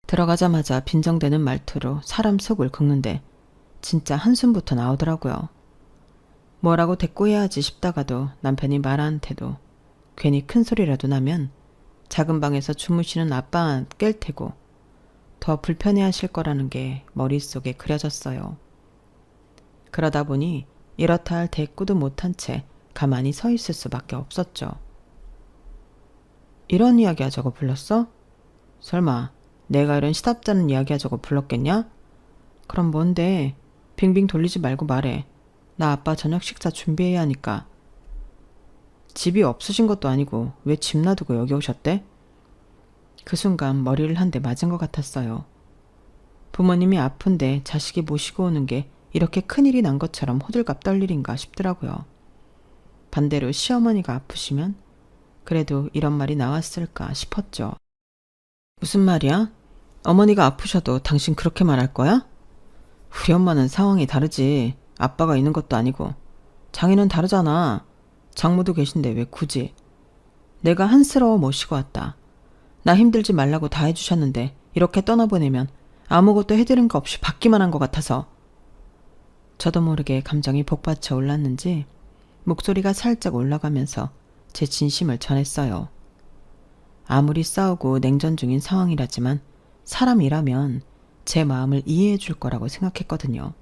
들어가자마자 빈정대는 말투로 사람 속을 긁는데 진짜 한숨부터 나오더라고요. 뭐라고 대꾸해야지 싶다가도 남편이 말하는 태도 괜히 큰소리라도 나면 작은 방에서 주무시는 아빠 깰 테고 더 불편해하실 거라는 게 머릿속에 그려졌어요. 그러다 보니 이렇다 할 대꾸도 못한 채 가만히 서 있을 수밖에 없었죠. 이런 이야기 하자고 불렀어? 설마 내가 이런 시답잖은 이야기 하자고 불렀겠냐? 그럼 뭔데? 빙빙 돌리지 말고 말해. 나 아빠 저녁 식사 준비해야 하니까. 집이 없으신 것도 아니고 왜 집 놔두고 여기 오셨대? 그 순간 머리를 한 대 맞은 것 같았어요. 부모님이 아픈데 자식이 모시고 오는 게 이렇게 큰일이 난 것처럼 호들갑 떨 일인가 싶더라고요. 반대로 시어머니가 아프시면 그래도 이런 말이 나왔을까 싶었죠. 무슨 말이야? 어머니가 아프셔도 당신 그렇게 말할 거야? 우리 엄마는 상황이 다르지. 아빠가 있는 것도 아니고. 장인은 다르잖아. 장모도 계신데 왜 굳이. 내가 한스러워 모시고 왔다. 나 힘들지 말라고 다 해주셨는데 이렇게 떠나보내면 아무것도 해드린 거 없이 받기만 한 것 같아서. 저도 모르게 감정이 복받쳐 올랐는지 목소리가 살짝 올라가면서 제 진심을 전했어요. 아무리 싸우고 냉전 중인 상황이라지만 사람이라면 제 마음을 이해해 줄 거라고 생각했거든요.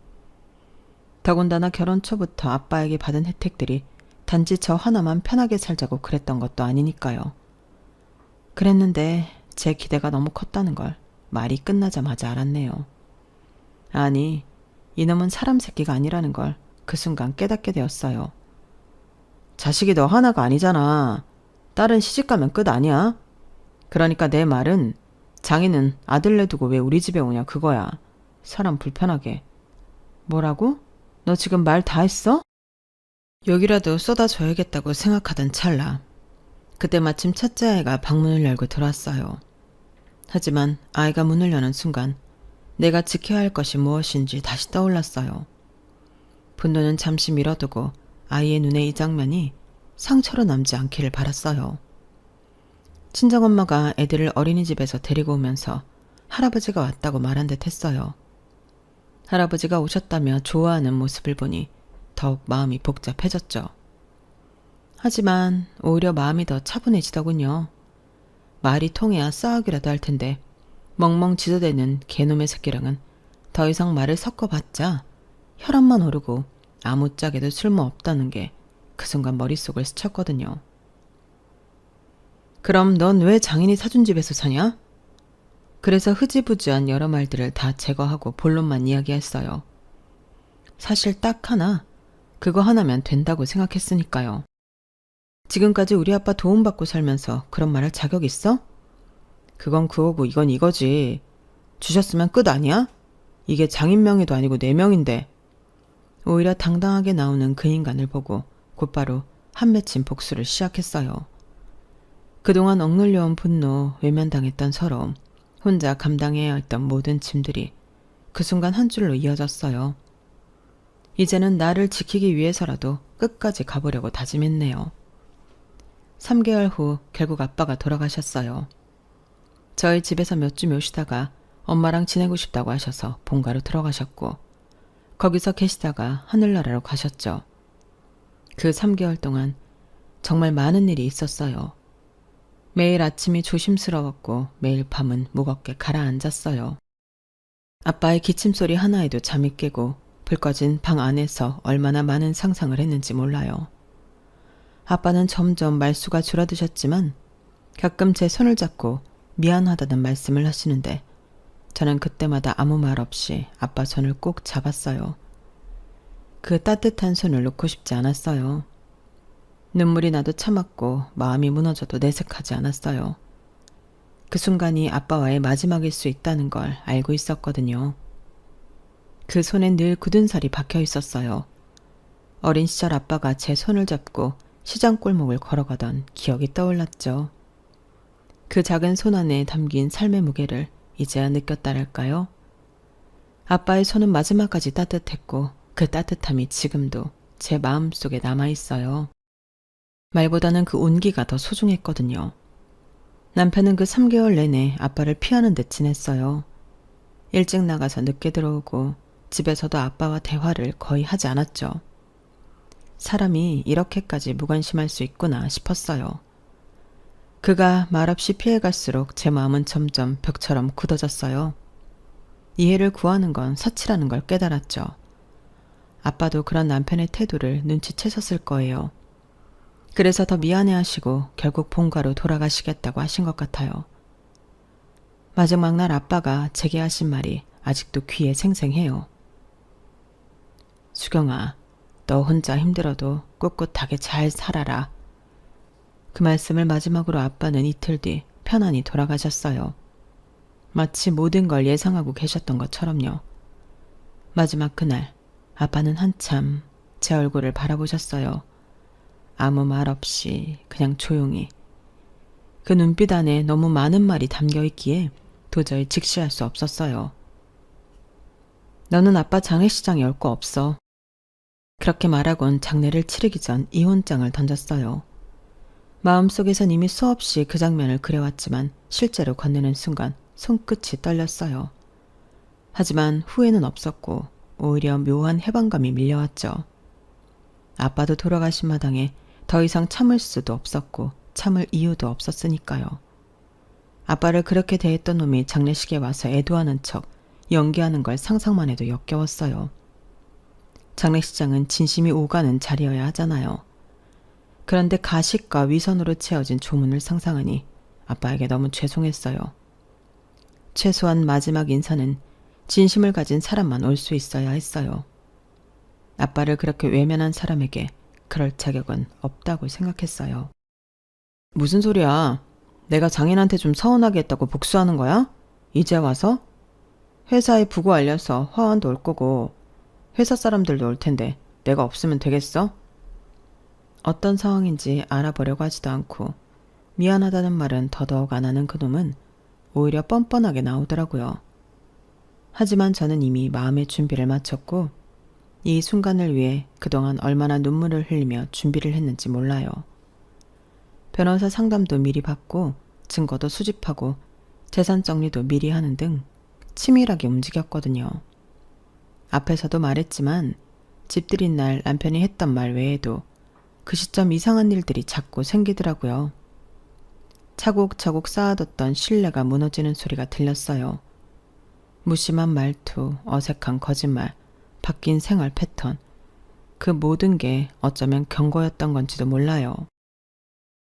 더군다나 결혼 초부터 아빠에게 받은 혜택들이 단지 저 하나만 편하게 살자고 그랬던 것도 아니니까요. 그랬는데 제 기대가 너무 컸다는 걸 말이 끝나자마자 알았네요. 아니, 이놈은 사람 새끼가 아니라는 걸 그 순간 깨닫게 되었어요. 자식이 너 하나가 아니잖아. 딸은 시집가면 끝 아니야? 그러니까 내 말은 장인은 아들 내두고 왜 우리 집에 오냐 그거야. 사람 불편하게. 뭐라고? 너 지금 말 다 했어? 여기라도 쏟아줘야겠다고 생각하던 찰나. 그때 마침 첫째 아이가 방문을 열고 들어왔어요. 하지만 아이가 문을 여는 순간 내가 지켜야 할 것이 무엇인지 다시 떠올랐어요. 분노는 잠시 미뤄두고 아이의 눈에 이 장면이 상처로 남지 않기를 바랐어요. 친정엄마가 애들을 어린이집에서 데리고 오면서 할아버지가 왔다고 말한 듯 했어요. 할아버지가 오셨다며 좋아하는 모습을 보니 더욱 마음이 복잡해졌죠. 하지만 오히려 마음이 더 차분해지더군요. 말이 통해야 싸우기라도 할 텐데 멍멍 짖어대는 개놈의 새끼랑은 더 이상 말을 섞어봤자 혈압만 오르고 아무짝에도 쓸모없다는 게 그 순간 머릿속을 스쳤거든요. 그럼 넌 왜 장인이 사준 집에서 사냐? 그래서 흐지부지한 여러 말들을 다 제거하고 본론만 이야기했어요. 사실 딱 하나, 그거 하나면 된다고 생각했으니까요. 지금까지 우리 아빠 도움받고 살면서 그런 말할 자격 있어? 그건 그거고 이건 이거지. 주셨으면 끝 아니야? 이게 장인 명예도 아니고 내 명인데. 오히려 당당하게 나오는 그 인간을 보고 곧바로 한 맺힌 복수를 시작했어요. 그동안 억눌려온 분노, 외면당했던 서러움, 혼자 감당해야 했던 모든 짐들이 그 순간 한 줄로 이어졌어요. 이제는 나를 지키기 위해서라도 끝까지 가보려고 다짐했네요. 3개월 후 결국 아빠가 돌아가셨어요. 저희 집에서 몇 주 묘시다가 엄마랑 지내고 싶다고 하셔서 본가로 들어가셨고 거기서 계시다가 하늘나라로 가셨죠. 그 3개월 동안 정말 많은 일이 있었어요. 매일 아침이 조심스러웠고 매일 밤은 무겁게 가라앉았어요. 아빠의 기침소리 하나에도 잠이 깨고 불 꺼진 방 안에서 얼마나 많은 상상을 했는지 몰라요. 아빠는 점점 말수가 줄어드셨지만 가끔 제 손을 잡고 미안하다는 말씀을 하시는데 저는 그때마다 아무 말 없이 아빠 손을 꼭 잡았어요. 그 따뜻한 손을 놓고 싶지 않았어요. 눈물이 나도 참았고 마음이 무너져도 내색하지 않았어요. 그 순간이 아빠와의 마지막일 수 있다는 걸 알고 있었거든요. 그 손엔 늘 굳은 살이 박혀 있었어요. 어린 시절 아빠가 제 손을 잡고 시장 골목을 걸어가던 기억이 떠올랐죠. 그 작은 손 안에 담긴 삶의 무게를 이제야 느꼈다랄까요? 아빠의 손은 마지막까지 따뜻했고 그 따뜻함이 지금도 제 마음속에 남아있어요. 말보다는 그 온기가 더 소중했거든요. 남편은 그 3개월 내내 아빠를 피하는 듯 지냈어요. 일찍 나가서 늦게 들어오고 집에서도 아빠와 대화를 거의 하지 않았죠. 사람이 이렇게까지 무관심할 수 있구나 싶었어요. 그가 말없이 피해갈수록 제 마음은 점점 벽처럼 굳어졌어요. 이해를 구하는 건 사치라는 걸 깨달았죠. 아빠도 그런 남편의 태도를 눈치채셨을 거예요. 그래서 더 미안해하시고 결국 본가로 돌아가시겠다고 하신 것 같아요. 마지막 날 아빠가 제게 하신 말이 아직도 귀에 생생해요. 수경아, 너 혼자 힘들어도 꿋꿋하게 잘 살아라. 그 말씀을 마지막으로 아빠는 이틀 뒤 편안히 돌아가셨어요. 마치 모든 걸 예상하고 계셨던 것처럼요. 마지막 그날 아빠는 한참 제 얼굴을 바라보셨어요. 아무 말 없이 그냥 조용히. 그 눈빛 안에 너무 많은 말이 담겨 있기에 도저히 직시할 수 없었어요. 너는 아빠 장례식장에 올 거 없어. 그렇게 말하곤 장례를 치르기 전 이혼장을 던졌어요. 마음속에선 이미 수없이 그 장면을 그려왔지만 실제로 건네는 순간 손끝이 떨렸어요. 하지만 후회는 없었고 오히려 묘한 해방감이 밀려왔죠. 아빠도 돌아가신 마당에 더 이상 참을 수도 없었고 참을 이유도 없었으니까요. 아빠를 그렇게 대했던 놈이 장례식에 와서 애도하는 척 연기하는 걸 상상만 해도 역겨웠어요. 장례식장은 진심이 오가는 자리여야 하잖아요. 그런데 가식과 위선으로 채워진 조문을 상상하니 아빠에게 너무 죄송했어요. 최소한 마지막 인사는 진심을 가진 사람만 올 수 있어야 했어요. 아빠를 그렇게 외면한 사람에게 그럴 자격은 없다고 생각했어요. 무슨 소리야? 내가 장인한테 좀 서운하게 했다고 복수하는 거야? 이제 와서? 회사에 부고 알려서 화환도 올 거고 회사 사람들도 올 텐데 내가 없으면 되겠어? 어떤 상황인지 알아보려고 하지도 않고 미안하다는 말은 더더욱 안 하는 그놈은 오히려 뻔뻔하게 나오더라고요. 하지만 저는 이미 마음의 준비를 마쳤고 이 순간을 위해 그동안 얼마나 눈물을 흘리며 준비를 했는지 몰라요. 변호사 상담도 미리 받고 증거도 수집하고 재산 정리도 미리 하는 등 치밀하게 움직였거든요. 앞에서도 말했지만 집들인 날 남편이 했던 말 외에도 그 시점 이상한 일들이 자꾸 생기더라고요. 차곡차곡 쌓아뒀던 신뢰가 무너지는 소리가 들렸어요. 무심한 말투, 어색한 거짓말, 바뀐 생활 패턴, 그 모든 게 어쩌면 경고였던 건지도 몰라요.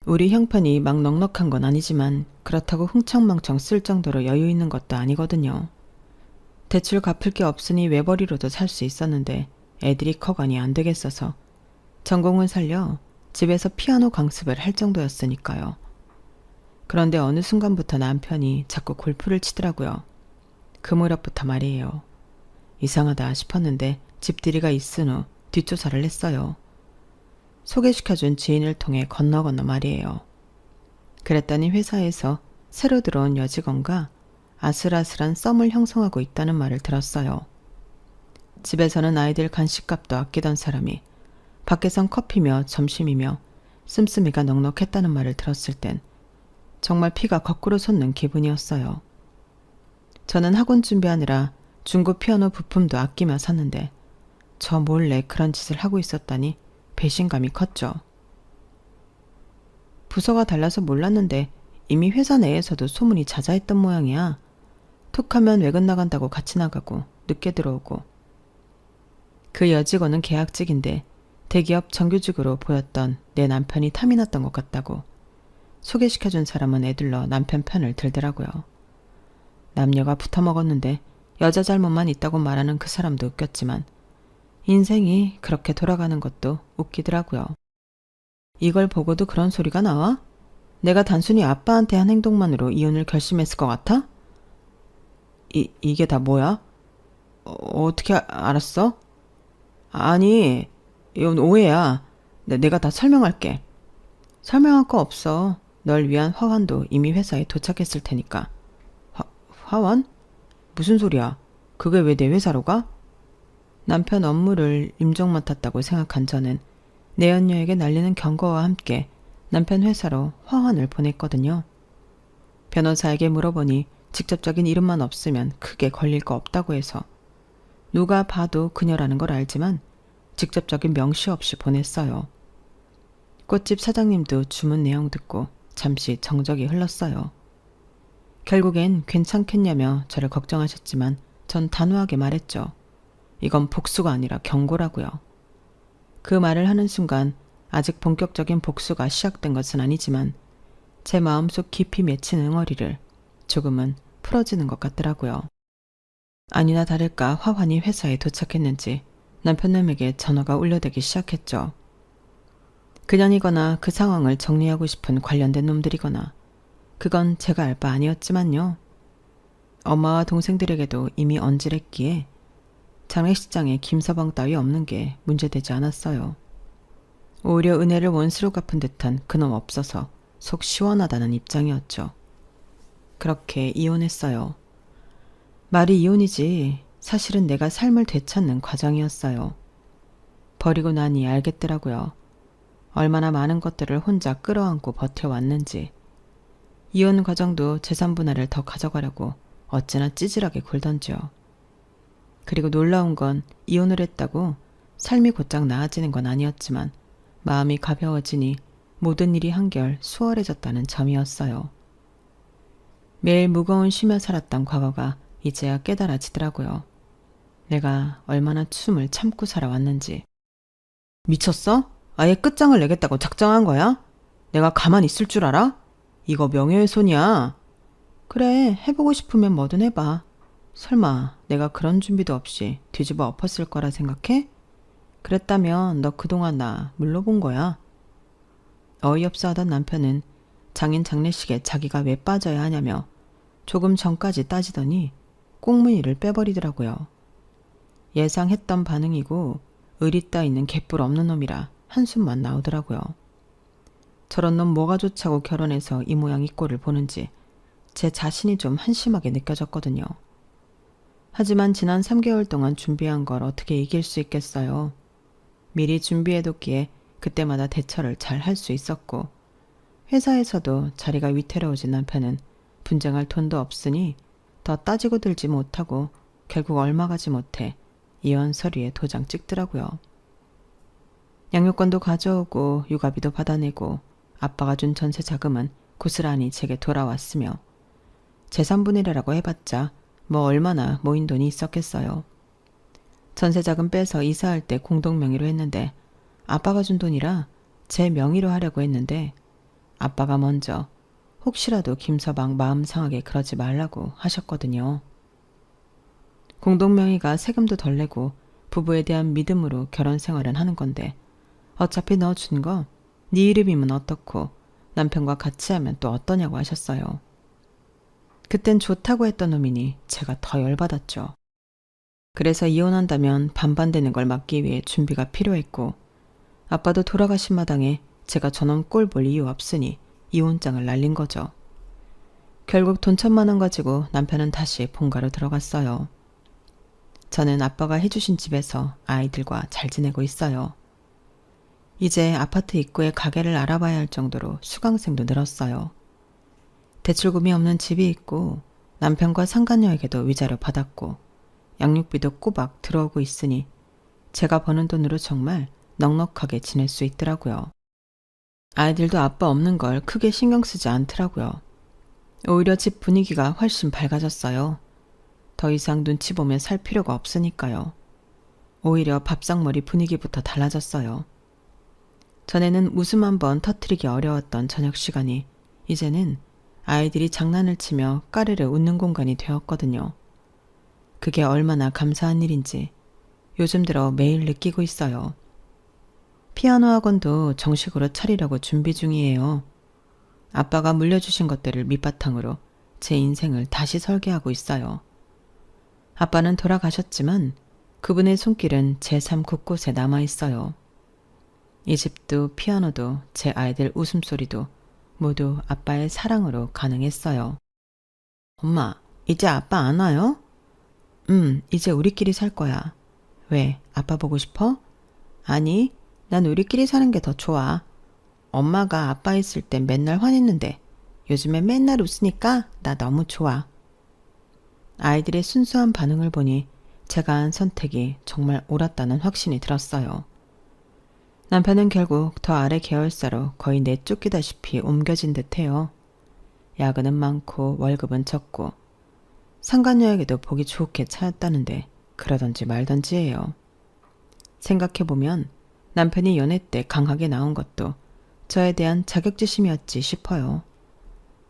우리 형편이 막 넉넉한 건 아니지만 그렇다고 흥청망청 쓸 정도로 여유 있는 것도 아니거든요. 대출 갚을 게 없으니 외벌이로도 살 수 있었는데 애들이 커가니 안 되겠어서 전공을 살려 집에서 피아노 강습을 할 정도였으니까요. 그런데 어느 순간부터 남편이 자꾸 골프를 치더라고요. 그 무렵부터 말이에요. 이상하다 싶었는데 집들이가 있은 후 뒷조사를 했어요. 소개시켜준 지인을 통해 건너 말이에요. 그랬더니 회사에서 새로 들어온 여직원과 아슬아슬한 썸을 형성하고 있다는 말을 들었어요. 집에서는 아이들 간식값도 아끼던 사람이 밖에선 커피며 점심이며 씀씀이가 넉넉했다는 말을 들었을 땐 정말 피가 거꾸로 솟는 기분이었어요. 저는 학원 준비하느라 중고 피아노 부품도 아끼며 샀는데 저 몰래 그런 짓을 하고 있었다니 배신감이 컸죠. 부서가 달라서 몰랐는데 이미 회사 내에서도 소문이 자자했던 모양이야. 툭하면 외근 나간다고 같이 나가고 늦게 들어오고. 그 여직원은 계약직인데 대기업 정규직으로 보였던 내 남편이 탐이 났던 것 같다고. 소개시켜준 사람은 애들러 남편 편을 들더라고요. 남녀가 붙어먹었는데 여자 잘못만 있다고 말하는 그 사람도 웃겼지만 인생이 그렇게 돌아가는 것도 웃기더라고요. 이걸 보고도 그런 소리가 나와? 내가 단순히 아빠한테 한 행동만으로 이혼을 결심했을 것 같아? 이게 다 뭐야? 어떻게 알았어? 아니, 이건 오해야. 내가 다 설명할게. 설명할 거 없어. 널 위한 화환도 이미 회사에 도착했을 테니까. 화환? 무슨 소리야? 그게 왜 내 회사로 가? 남편 업무를 임종 맡았다고 생각한 저는 내연녀에게 날리는 경고와 함께 남편 회사로 화환을 보냈거든요. 변호사에게 물어보니 직접적인 이름만 없으면 크게 걸릴 거 없다고 해서 누가 봐도 그녀라는 걸 알지만 직접적인 명시 없이 보냈어요. 꽃집 사장님도 주문 내용 듣고 잠시 정적이 흘렀어요. 결국엔 괜찮겠냐며 저를 걱정하셨지만 전 단호하게 말했죠. 이건 복수가 아니라 경고라고요. 그 말을 하는 순간 아직 본격적인 복수가 시작된 것은 아니지만 제 마음속 깊이 맺힌 응어리를 조금은 풀어지는 것 같더라고요. 아니나 다를까 화환이 회사에 도착했는지 남편놈에게 전화가 울려대기 시작했죠. 그년이거나 그 상황을 정리하고 싶은 관련된 놈들이거나 그건 제가 알 바 아니었지만요. 엄마와 동생들에게도 이미 언질했기에 장례식장에 김서방 따위 없는 게 문제되지 않았어요. 오히려 은혜를 원수로 갚은 듯한 그놈 없어서 속 시원하다는 입장이었죠. 그렇게 이혼했어요. 말이 이혼이지 사실은 내가 삶을 되찾는 과정이었어요. 버리고 나니 알겠더라고요. 얼마나 많은 것들을 혼자 끌어안고 버텨왔는지. 이혼 과정도 재산 분할을 더 가져가려고 어찌나 찌질하게 굴던지요. 그리고 놀라운 건 이혼을 했다고 삶이 곧장 나아지는 건 아니었지만 마음이 가벼워지니 모든 일이 한결 수월해졌다는 점이었어요. 매일 무거운 쉬며 살았던 과거가 이제야 깨달아지더라고요. 내가 얼마나 춤을 참고 살아왔는지. 미쳤어? 아예 끝장을 내겠다고 작정한 거야? 내가 가만히 있을 줄 알아? 이거 명예훼손이야. 그래, 해보고 싶으면 뭐든 해봐. 설마 내가 그런 준비도 없이 뒤집어 엎었을 거라 생각해? 그랬다면 너 그동안 나 물러본 거야. 어이없어 하던 남편은 장인 장례식에 자기가 왜 빠져야 하냐며 조금 전까지 따지더니 꽁무니를 빼버리더라고요. 예상했던 반응이고 의리 따위는 개뿔 없는 놈이라 한숨만 나오더라고요. 저런 놈 뭐가 좋자고 결혼해서 이 모양 이 꼴을 보는지 제 자신이 좀 한심하게 느껴졌거든요. 하지만 지난 3개월 동안 준비한 걸 어떻게 이길 수 있겠어요. 미리 준비해뒀기에 그때마다 대처를 잘 할 수 있었고 회사에서도 자리가 위태로워진 남편은 분쟁할 돈도 없으니 더 따지고 들지 못하고 결국 얼마 가지 못해 이혼 서류에 도장 찍더라고요. 양육권도 가져오고 육아비도 받아내고 아빠가 준 전세 자금은 고스란히 제게 돌아왔으며 재산분일이라고 해봤자 뭐 얼마나 모인 돈이 있었겠어요. 전세 자금 빼서 이사할 때 공동명의로 했는데 아빠가 준 돈이라 제 명의로 하려고 했는데 아빠가 먼저 혹시라도 김서방 마음 상하게 그러지 말라고 하셨거든요. 공동명의가 세금도 덜 내고 부부에 대한 믿음으로 결혼 생활은 하는 건데 어차피 너 준 거 네 이름이면 어떻고 남편과 같이 하면 또 어떠냐고 하셨어요. 그땐 좋다고 했던 놈이니 제가 더 열받았죠. 그래서 이혼한다면 반반되는 걸 막기 위해 준비가 필요했고 아빠도 돌아가신 마당에 제가 저놈 꼴 볼 이유 없으니 이혼장을 날린 거죠. 결국 돈 1,000만 원 가지고 남편은 다시 본가로 들어갔어요. 저는 아빠가 해주신 집에서 아이들과 잘 지내고 있어요. 이제 아파트 입구에 가게를 알아봐야 할 정도로 수강생도 늘었어요. 대출금이 없는 집이 있고 남편과 상간녀에게도 위자료 받았고 양육비도 꼬박 들어오고 있으니 제가 버는 돈으로 정말 넉넉하게 지낼 수 있더라고요. 아이들도 아빠 없는 걸 크게 신경 쓰지 않더라고요. 오히려 집 분위기가 훨씬 밝아졌어요. 더 이상 눈치 보며 살 필요가 없으니까요. 오히려 밥상머리 분위기부터 달라졌어요. 전에는 웃음 한번 터뜨리기 어려웠던 저녁 시간이 이제는 아이들이 장난을 치며 까르르 웃는 공간이 되었거든요. 그게 얼마나 감사한 일인지 요즘 들어 매일 느끼고 있어요. 피아노 학원도 정식으로 차리려고 준비 중이에요. 아빠가 물려주신 것들을 밑바탕으로 제 인생을 다시 설계하고 있어요. 아빠는 돌아가셨지만 그분의 손길은 제 삶 곳곳에 남아있어요. 이 집도 피아노도 제 아이들 웃음소리도 모두 아빠의 사랑으로 가능했어요. 엄마, 이제 아빠 안 와요? 이제 우리끼리 살 거야. 왜, 아빠 보고 싶어? 아니, 난 우리끼리 사는 게 더 좋아. 엄마가 아빠 있을 땐 맨날 화냈는데 요즘엔 맨날 웃으니까 나 너무 좋아. 아이들의 순수한 반응을 보니 제가 한 선택이 정말 옳았다는 확신이 들었어요. 남편은 결국 더 아래 계열사로 거의 내쫓기다시피 옮겨진 듯해요. 야근은 많고 월급은 적고 상간녀에게도 보기 좋게 차였다는데 그러던지 말던지예요. 생각해보면 남편이 연애 때 강하게 나온 것도 저에 대한 자격지심이었지 싶어요.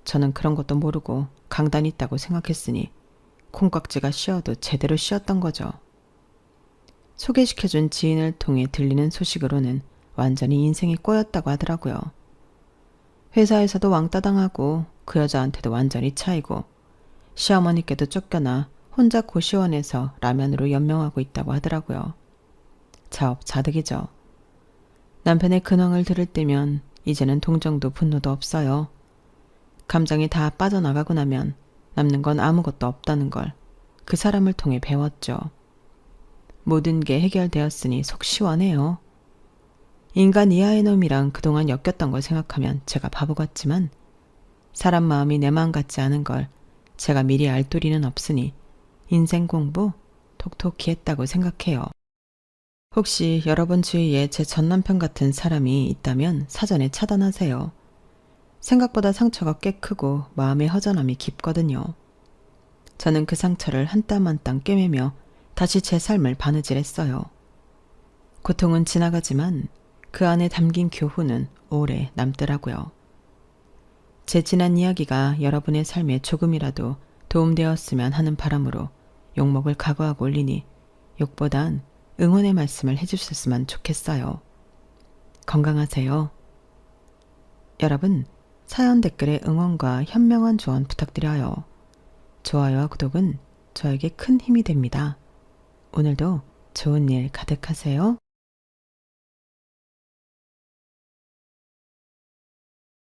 저는 그런 것도 모르고 강단 있다고 생각했으니 콩깍지가 씌어도 제대로 씌었던 거죠. 소개시켜준 지인을 통해 들리는 소식으로는 완전히 인생이 꼬였다고 하더라고요. 회사에서도 왕따 당하고 그 여자한테도 완전히 차이고 시어머니께도 쫓겨나 혼자 고시원에서 라면으로 연명하고 있다고 하더라고요. 자업자득이죠. 남편의 근황을 들을 때면 이제는 동정도 분노도 없어요. 감정이 다 빠져나가고 나면 남는 건 아무것도 없다는 걸 그 사람을 통해 배웠죠. 모든 게 해결되었으니 속 시원해요. 인간 이하의 놈이랑 그동안 엮였던 걸 생각하면 제가 바보 같지만 사람 마음이 내 마음 같지 않은 걸 제가 미리 알 도리는 없으니 인생 공부 톡톡히 했다고 생각해요. 혹시 여러분 주위에 제 전남편 같은 사람이 있다면 사전에 차단하세요. 생각보다 상처가 꽤 크고 마음의 허전함이 깊거든요. 저는 그 상처를 한 땀 한 땀 꿰매며 다시 제 삶을 바느질했어요. 고통은 지나가지만 그 안에 담긴 교훈은 오래 남더라고요. 제 지난 이야기가 여러분의 삶에 조금이라도 도움되었으면 하는 바람으로 욕먹을 각오하고 올리니 욕보단 응원의 말씀을 해주셨으면 좋겠어요. 건강하세요. 여러분, 사연 댓글에 응원과 현명한 조언 부탁드려요. 좋아요와 구독은 저에게 큰 힘이 됩니다. 오늘도 좋은 일 가득하세요.